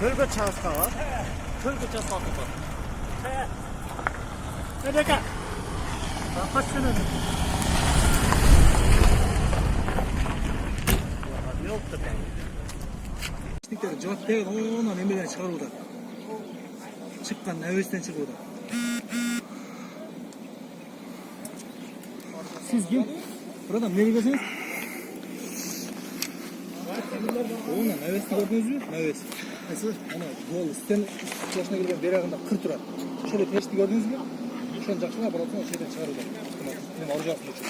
Tölge çalışkan var. Tölge çalışkan var. Ne deka? Kaç sene mi? Ne oldu ben? Teknikleri cevap değil, ondan emirden çıkar burada. Çıkkan, nefesten çık burada. Siz kim? Buradan nereye gidiyorsunuz? Ondan nefesini gördünüz mü? Nefes. Nasıl? Ana, yol, üstten yaşına girip berağında kır turar. Şöyle peşti gördünüz mü? Şöyle jakşına bırakın, o şeyden çıkar burada. Benim alacaksın için.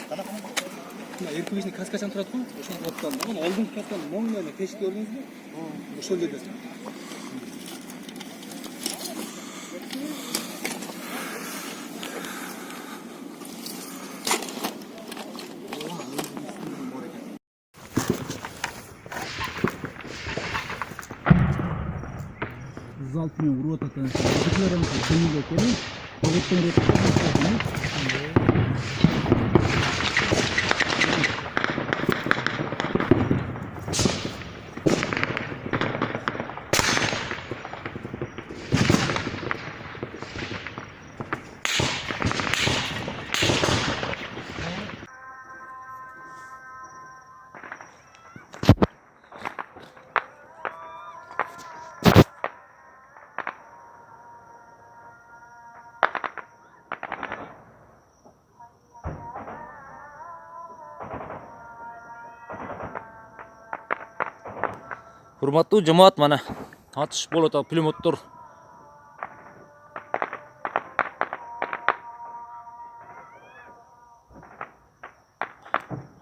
Buna erkek kas kaçan turat mı? O şunu kaptandı. Ama oldun kaptandı. Mongolya'da peşti gördünüz mü? O şöyle gidiyorsun. Altına vurup atarsan, sıkılarım seni bekleyin. Boğuttan ötürü Hurmatli jamoat, mana atış bo'ladi, pulemyotdir.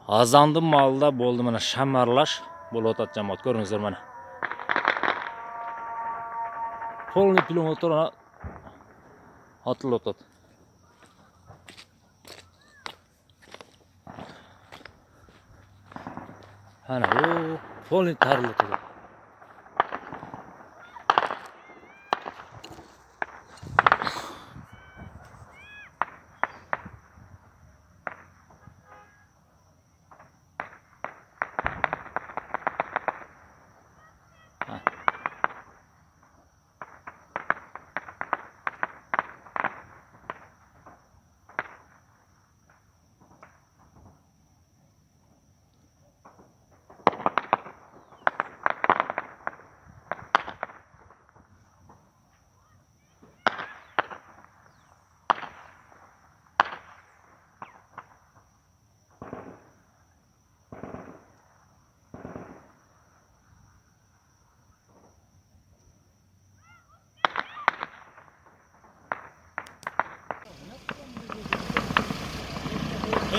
Azandim malda bo'ldi, mana shamarlash bo'ladi jamoat, ko'ringizlar mana. Polni pulemyotdir otilib o'tadi. Ana bu polni tarilib o'tadi.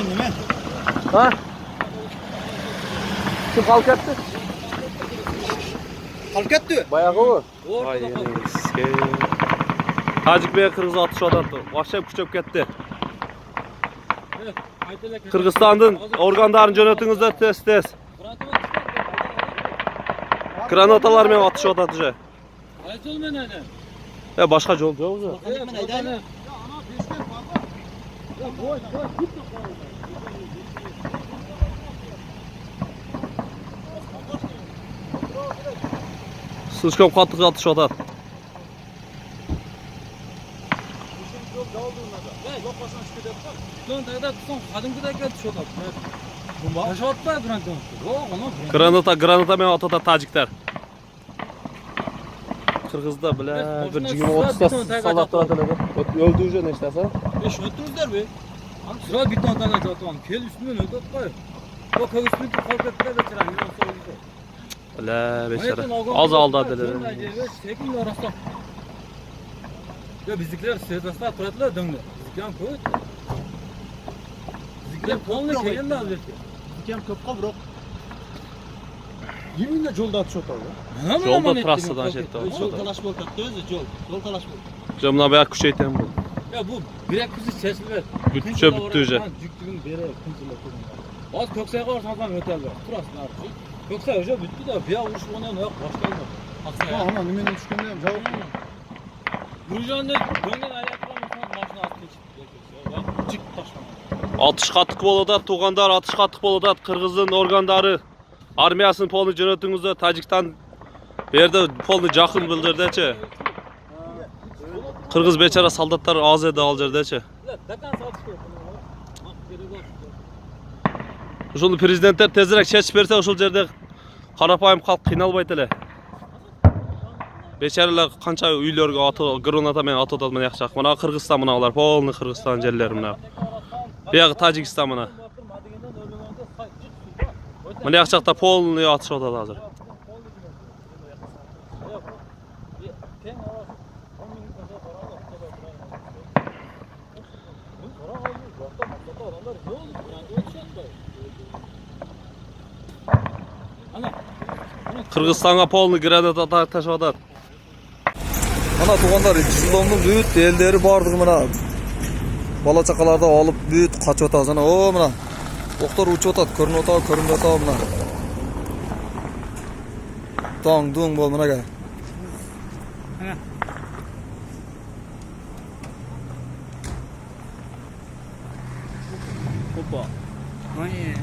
Nime? Ha? Kim qalib ketdi? Qolib ketdi. Bayağı o. Vay eski. Tacik Bey Kırgız atış odatdı. Başlayıp küçüp ketdi. Kırgızstan'dan organlarını yönetіңіздер tez. Granatalar men atış odatıcı. Aytol men ayda. Başka yol yok. Men ayda. Слишком qattiq atış odat. Granata men atata Tacikler. Kırgızda bile bir 20-30 salat atıldı. Öldürücü ne işte sen? Şöttünüzler be. Sıra bir tane tane zaten. Kel üstünden öldü koy. O kız üstüne kalkıp da bitiren ne olsa oldu. La beşere. Az aldı dediler. Sekin arasında. Ya bizlikler sırasında turatular döndü. Bizlikler koy. Bizlikler polni keldi aldı. Bizlikam ko'pqa biroq. Yeminle yolda atış otadı. Yolda trassadan jetdi. Yol talash bo'ldi o'zi, yol talash bo'ldi. Camına bayağı kuşaytem bu. Ya bu bir kuzu seçilir. Bütçe bütüce. Yüktüğün beri kınçılar. Az kökseye karşıdan öterler. Turasın artık. Kökseye hoca bitti de bir vuruş ondan yok başlandı. Ha, ana nimenin tushgandayam javob. Burjanda döngen ayaklarımızdan başına attı çıktı. Çık taşlama. Atış qattiq bo'ladi, Tuğandar atış qattiq bo'ladi. Kırgızın organları armiyasının polni yönetіңіздер Tacikistan Bu yerde polni жақын bildirdi-çi. Kırgız beçara soldatlar az edi al жерде-çi. Dakan satıştı. Uşul prezidentler tezirek çeçip berse uşul жерде карапайым халк кыйналбайт эле. Beçaralar kança üylörgө atı granata менен ат атат мына жакчак. Мына Кыргызстан мына алар полный Кыргызстан жерлери мына. Биягы Тажикстан мына. Мына жакчакта полный атышып атат азыр. Kırgızstan'a polny granata taşып атат. Mana tuğanlar İslam'ın büyük elleri bardı mana. Bala çakalarda alıp büyük kaçıp ataz. Ana o mana. Oklar uçup atat, görünüp atat, görünüp atat mana. Dong dung bol mana gel. Hoppa. Ay.